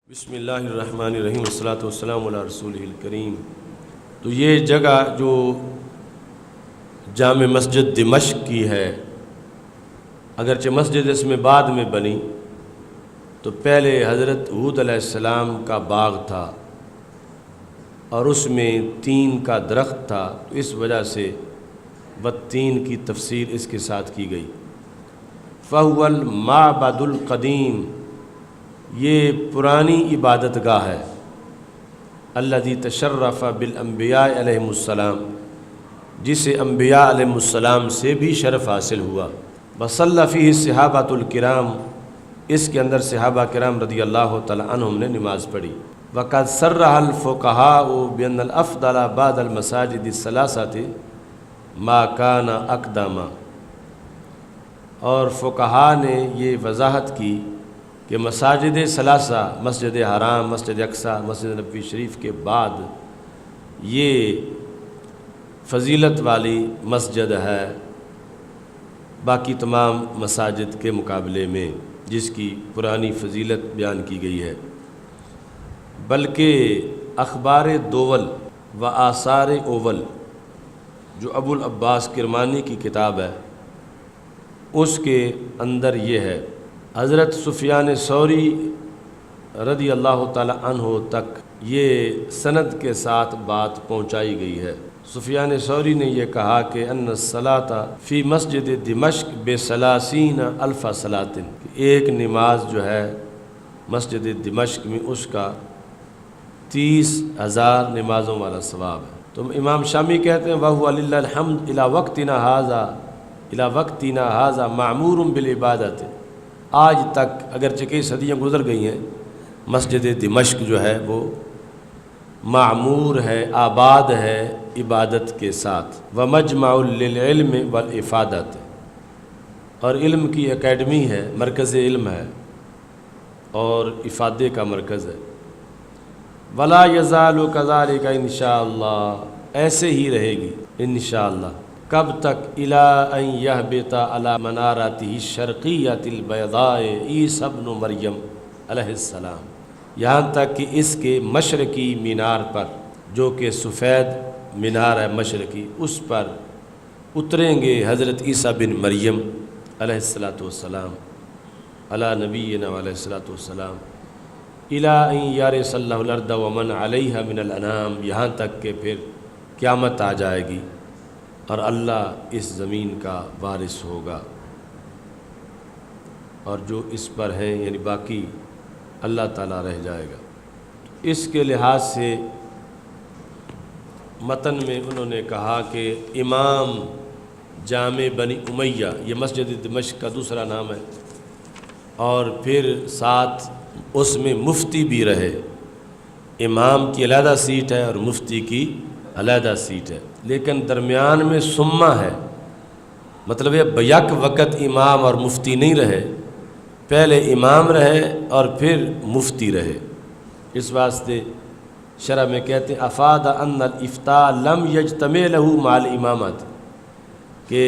بسم اللہ الرحمن الرحیم والصلاۃ والسلام علی رسولہ الکریم۔ تو یہ جگہ جو جامع مسجد دمشق کی ہے، اگرچہ مسجد اس میں بعد میں بنی، تو پہلے حضرت ہود علیہ السلام کا باغ تھا اور اس میں تین کا درخت تھا، تو اس وجہ سے والتین کی تفسیر اس کے ساتھ کی گئی۔ فہو المعبد القدیم، یہ پرانی عبادت گاہ ہے، الذی تشرف بالانبیاء علیہم السلام، جسے انبیاء علیہم السلام سے بھی شرف حاصل ہوا۔ وصلی فیہ الصحابۃ الکرام، اس کے اندر صحابہ کرام رضی اللہ تعالی عنہم نے نماز پڑھی۔ وقد صرح الفقہاء بان الافضل بعد المساجد الثلاثۃ ما کان اقدما، اور فقہاء نے یہ وضاحت کی کہ مساجد ثلاثہ، مسجد حرام، مسجد اقصی، مسجد نبوی شریف کے بعد یہ فضیلت والی مسجد ہے باقی تمام مساجد کے مقابلے میں، جس کی پرانی فضیلت بیان کی گئی ہے۔ بلکہ اخبار دول و آثار اول، جو ابو العباس کرمانی کی کتاب ہے، اس کے اندر یہ ہے، حضرت سفیان ثوری رضی اللہ تعالی عنہ تک یہ سند کے ساتھ بات پہنچائی گئی ہے۔ سفیان ثوری نے یہ کہا کہ ان الصلاۃ فی مسجد دمشق بثلاثین الف صلاۃ، ایک نماز جو ہے مسجد دمشق میں اس کا 30,000 نمازوں والا ثواب ہے۔ تو امام شامی کہتے ہیں وَهُوَ لِلَّهِ الْحَمْدُ إِلَى وَقْتِنَا هَذَا مَعْمُورٌ بِالْعِبَادَةِ، آج تک اگرچہ کئی صدیاں گزر گئی ہیں، مسجد دمشق جو ہے وہ معمور ہے، آباد ہے عبادت کے ساتھ۔ وَمَجْمَعٌ لِلْعِلْمِ وَالْإِفَادَةِ، اور علم کی اکیڈمی ہے، مرکز علم ہے اور افادے کا مرکز ہے۔ وَلَا يَزَالُ كَذَلِكَ انشاءاللہ، ایسے ہی رہے گی انشاءاللہ۔ کب تک؟ اِلَىٰ أَن يَهْبِطَ عَلَىٰ مَنَارَتِهِ الشَّرْقِيَّةِ الْبَيْضَاءِ عِیسیٰ ابن مریم علیہ السلام، یہاں تک کہ اس کے مشرقی مینار پر، جو کہ سفید مینار ہے مشرقی، اس پر اتریں گے حضرت عیسیٰ بن مریم علیہ السلام، علی نبینا علیہ السلام، اِلَىٰ أَن يَرِثَ اللَّهُ الْأَرْضَ وَمَنْ عَلَيْهَا مِنَ الْأَنَامِ، یہاں تک کہ پھر قیامت آ جائے گی اور اللہ اس زمین کا وارث ہوگا، اور جو اس پر ہیں یعنی باقی اللہ تعالیٰ رہ جائے گا۔ اس کے لحاظ سے متن میں انہوں نے کہا کہ امام جامع بنی امیہ، یہ مسجد دمشق کا دوسرا نام ہے، اور پھر ساتھ اس میں مفتی بھی رہے، امام کی علیحدہ سیٹ ہے اور مفتی کی علیحدہ سیٹ ہے، لیکن درمیان میں ثمہ ہے، مطلب یہ بیک وقت امام اور مفتی نہیں رہے، پہلے امام رہے اور پھر مفتی رہے۔ اس واسطے شرح میں کہتے ہیں افاد ان الافتاء لم یجتمع له مع الامامت، کہ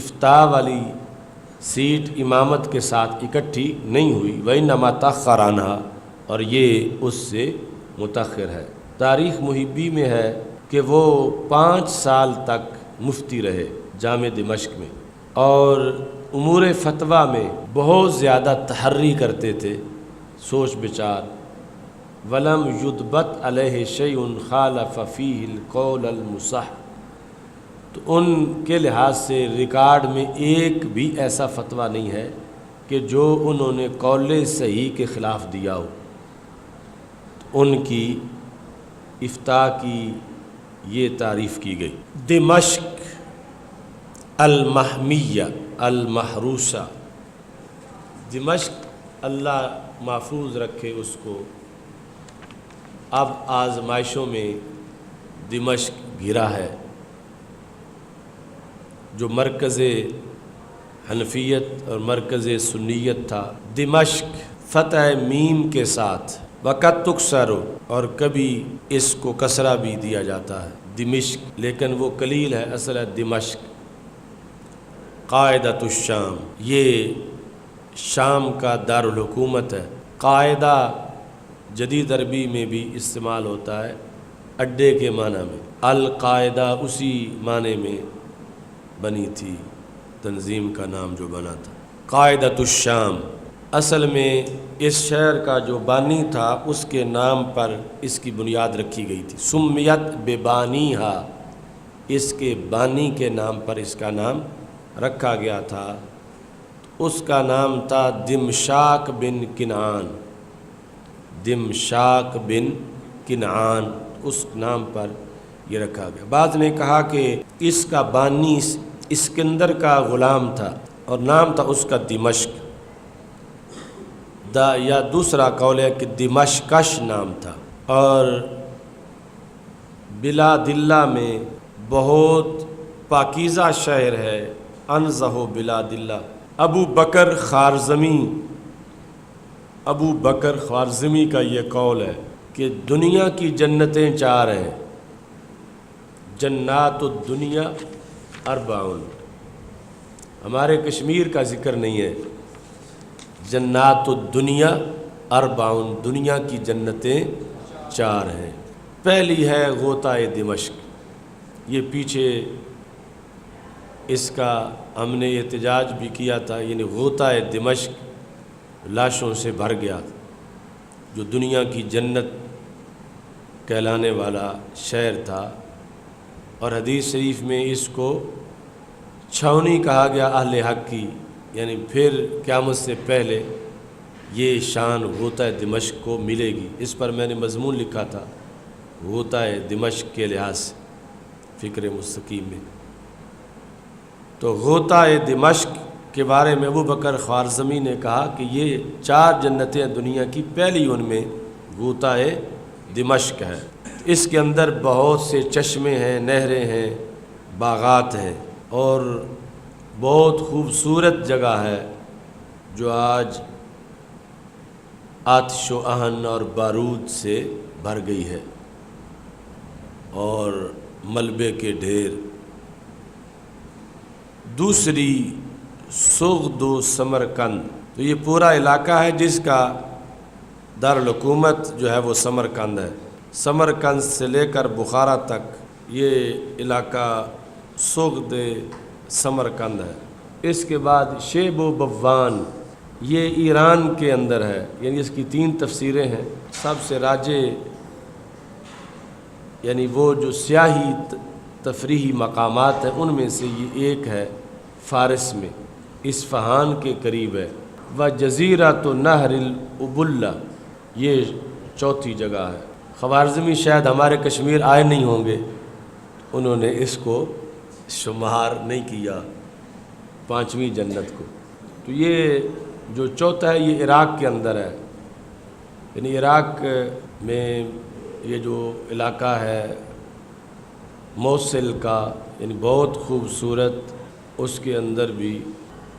افتاء والی سیٹ امامت کے ساتھ اکٹھی نہیں ہوئی، وانما تاخر عنها، اور یہ اس سے متاخر ہے۔ تاریخ محبی میں ہے کہ وہ 5 سال تک مفتی رہے جامع دمشق میں، اور امور فتویٰ میں بہت زیادہ تحری کرتے تھے، سوچ بچار۔ ولم یضبط علیہ شیء خالف فیہ القول المصح، تو ان کے لحاظ سے ریکارڈ میں ایک بھی ایسا فتویٰ نہیں ہے کہ جو انہوں نے قول صحیح کے خلاف دیا ہو۔ ان کی افتاء کی یہ تعریف کی گئی۔ دمشق المحمیہ المحروسہ، دمشق اللہ محفوظ رکھے اس کو، اب آزمائشوں میں دمشق گھرا ہے، جو مرکز حنفیت اور مرکز سنیت تھا۔ دمشق فتح میم کے ساتھ، وقت تکسر، اور کبھی اس کو کسرہ بھی دیا جاتا ہے دمشق، لیکن وہ قلیل ہے، اصل ہے دمشق۔ قاعدۃ الشام، یہ شام کا دارالحکومت ہے۔ قاعدہ جدید عربی میں بھی استعمال ہوتا ہے اڈے کے معنی میں۔ القاعدہ اسی معنی میں بنی تھی، تنظیم کا نام جو بنا تھا۔ قاعدۃ الشام، اصل میں اس شہر کا جو بانی تھا اس کے نام پر اس کی بنیاد رکھی گئی تھی۔ سمیت ببانیہا، اس کے بانی کے نام پر اس کا نام رکھا گیا تھا۔ اس کا نام تھا دمشاق بن کنعان، دمشاق بن کنعان، اس نام پر یہ رکھا گیا۔ بعض نے کہا کہ اس کا بانی اسکندر کا غلام تھا اور نام تھا اس کا دمشق، یا دوسرا قول ہے کہ دمشقش نام تھا۔ اور بلاد اللہ میں بہت پاکیزہ شہر ہے، انزہ بلاد اللہ۔ ابو بکر خوارزمی کا یہ قول ہے کہ دنیا کی جنتیں 4 ہیں، جنات الدنیا 4، ہمارے کشمیر کا ذکر نہیں ہے۔ جنات الدنیا 4، دنیا کی جنتیں 4 ہیں۔ پہلی ہے غوطۂ دمشق، یہ پیچھے اس کا ہم نے احتجاج بھی کیا تھا، یعنی غوطۂ دمشق لاشوں سے بھر گیا، جو دنیا کی جنت کہلانے والا شہر تھا۔ اور حدیث شریف میں اس کو چھاونی کہا گیا اہل حق کی، یعنی پھر قیامت سے پہلے یہ شان غوطۂ دمشق کو ملے گی۔ اس پر میں نے مضمون لکھا تھا غوطۂ دمشق کے لحاظ سے فکر مستقیم میں۔ تو غوطۂ دمشق کے بارے میں ابو بکر خوارزمی نے کہا کہ یہ 4 جنتیں دنیا کی، پہلی ان میں غوطۂ دمشق ہے۔ اس کے اندر بہت سے چشمے ہیں، نہریں ہیں، باغات ہیں، اور بہت خوبصورت جگہ ہے جو آج آتش و آہن اور بارود سے بھر گئی ہے، اور ملبے کے ڈھیر۔ دوسری سغد و سمرقند، تو یہ پورا علاقہ ہے جس کا دارالحکومت جو ہے وہ سمرقند ہے۔ سمرقند سے لے کر بخارا تک یہ علاقہ سغد سمرقند ہے۔ اس کے بعد شیب و بوان، یہ ایران کے اندر ہے، یعنی اس کی 3 تفسیریں ہیں۔ سب سے راجح یعنی وہ جو سیاحی تفریحی مقامات ہیں ان میں سے یہ ایک ہے، فارس میں اصفہان کے قریب ہے۔ و جزیرۃ نہر الابلہ، یہ 4تھی جگہ ہے۔ خوارزمی شاید ہمارے کشمیر آئے نہیں ہوں گے، انہوں نے اس کو شمار نہیں کیا 5ویں جنت کو۔ تو یہ جو 4تھا ہے یہ عراق کے اندر ہے، یعنی عراق میں یہ جو علاقہ ہے موصل کا، یعنی بہت خوبصورت، اس کے اندر بھی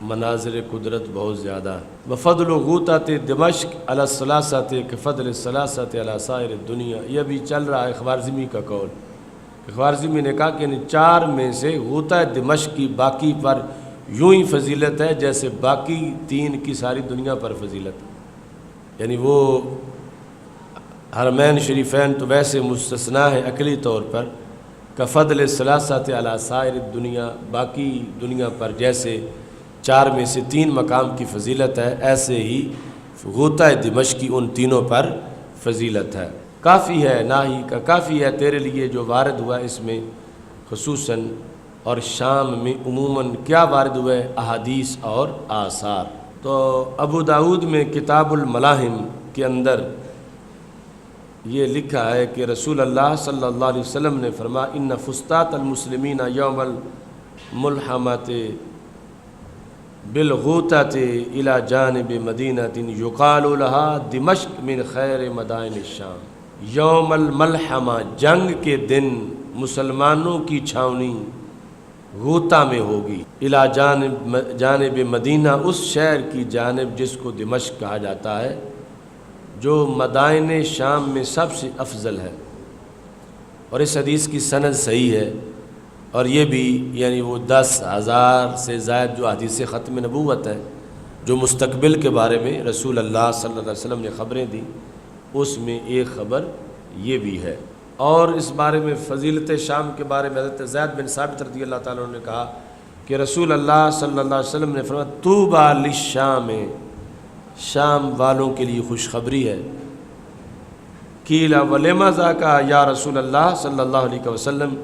مناظر قدرت بہت زیادہ ہے۔ وفضل غوطۃ دمشق علی الثلاثۃ کفضل الثلاثۃ علی سائر الدنیا، یہ بھی چل رہا ہے خوارزمی کا قول۔ خوارزمی نے کہا کہ یعنی 4 میں سے غوطۂ دمشق کی باقی پر یوں ہی فضیلت ہے جیسے باقی 3 کی ساری دنیا پر فضیلت ہے، یعنی وہ حرمین شریفین تو ویسے مستثنیٰ ہے عقلی طور پر، کفضل الثلاثۃ علی سائر الدنیا، باقی دنیا پر جیسے 4 میں سے 3 مقام کی فضیلت ہے، ایسے ہی غوطۂ دمشق کی ان 3 پر فضیلت ہے۔ کافی ہے، ناہی کا کافی ہے تیرے لیے جو وارد ہوا اس میں خصوصاً، اور شام میں عموماً کیا وارد ہوئے احادیث اور آثار۔ تو ابو داؤد میں کتاب الملاحم کے اندر یہ لکھا ہے کہ رسول اللہ صلی اللہ علیہ وسلم نے فرمایا ان فسطاط المسلمین یوم الملحمۃ بالغوطۃ الی جانب مدینۃ یقال لها دمشق من خیر مدائن الشام۔ یوم الملحمہ، جنگ کے دن مسلمانوں کی چھاونی غوطہ میں ہوگی، الی جانب مدینہ، اس شہر کی جانب جس کو دمشق کہا جاتا ہے، جو مدائن شام میں سب سے افضل ہے۔ اور اس حدیث کی سند صحیح ہے، اور یہ بھی یعنی وہ 10,000 سے زائد جو حدیث ختم نبوت ہے، جو مستقبل کے بارے میں رسول اللہ صلی اللہ علیہ وسلم نے خبریں دی، اس میں ایک خبر یہ بھی ہے۔ اور اس بارے میں فضیلت شام کے بارے میں حضرت زید بن ثابت رضی اللہ تعالیٰ عنہ نے کہا کہ رسول اللہ صلی اللہ علیہ وسلم نے فرمایا طوبیٰ للشام، شام والوں کے لیے خوشخبری ہے۔ قیل ولما ذاک یا رسول اللہ صلی اللہ علیہ وسلم،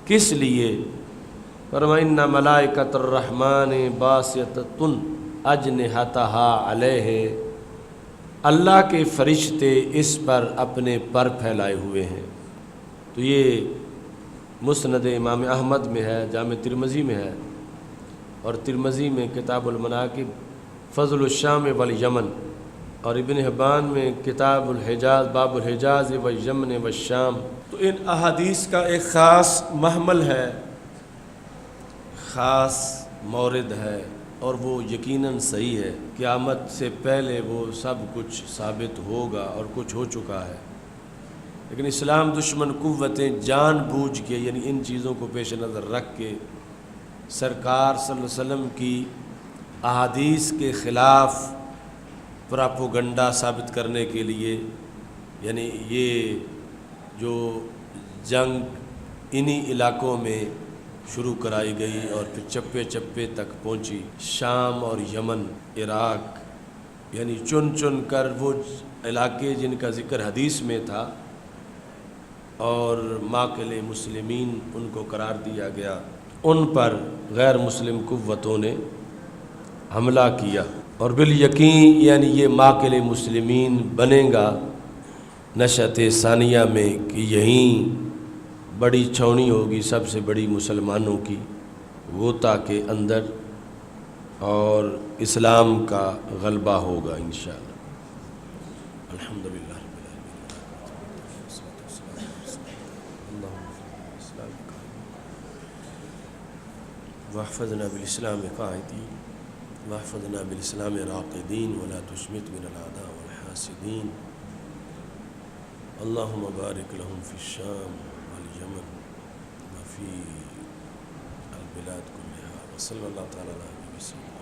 کس لیے؟ فرمایا ان ملائکۃ الرحمن باسطۃ اجنحتہا علیہ، اللہ کے فرشتے اس پر اپنے پر پھیلائے ہوئے ہیں۔ تو یہ مسند امام احمد میں ہے، جامع ترمذی میں ہے، اور ترمذی میں کتاب المناقب فضل الشام والیمن، اور ابن حبان میں کتاب الحجاز باب الحجاز والیمن والشام۔ تو ان احادیث کا ایک خاص محمل ہے، خاص مورد ہے، اور وہ یقیناً صحیح ہے۔ قیامت سے پہلے وہ سب کچھ ثابت ہوگا اور کچھ ہو چکا ہے، لیکن اسلام دشمن قوتیں جان بوجھ کے یعنی ان چیزوں کو پیش نظر رکھ کے سرکار صلی اللہ علیہ وسلم کی احادیث کے خلاف پراپوگنڈا ثابت کرنے کے لیے، یعنی یہ جو جنگ انہی علاقوں میں شروع کرائی گئی اور پھر چپے چپے تک پہنچی، شام اور یمن، عراق، یعنی چن چن کر وہ علاقے جن کا ذکر حدیث میں تھا اور ماقل مسلمین ان کو قرار دیا گیا، ان پر غیر مسلم قوتوں نے حملہ کیا، اور بالیقین یعنی یہ ماقل مسلمین بنے گا نشأت ثانیہ میں کہ یہیں بڑی چھاؤنی ہوگی سب سے بڑی مسلمانوں کی غوطہ کے اندر، اور اسلام کا غلبہ ہوگا انشاءاللہ۔ الحمدللہ رب العالمین، واحفظنا بالاسلام قاعدین واحفظنا بالاسلام راقدین ولا تشمت من الاعداء والحاسدین، اللہم بارک لهم فی الشام واليمن وفي البلاد كلها، وصلى الله تعالى على نبينا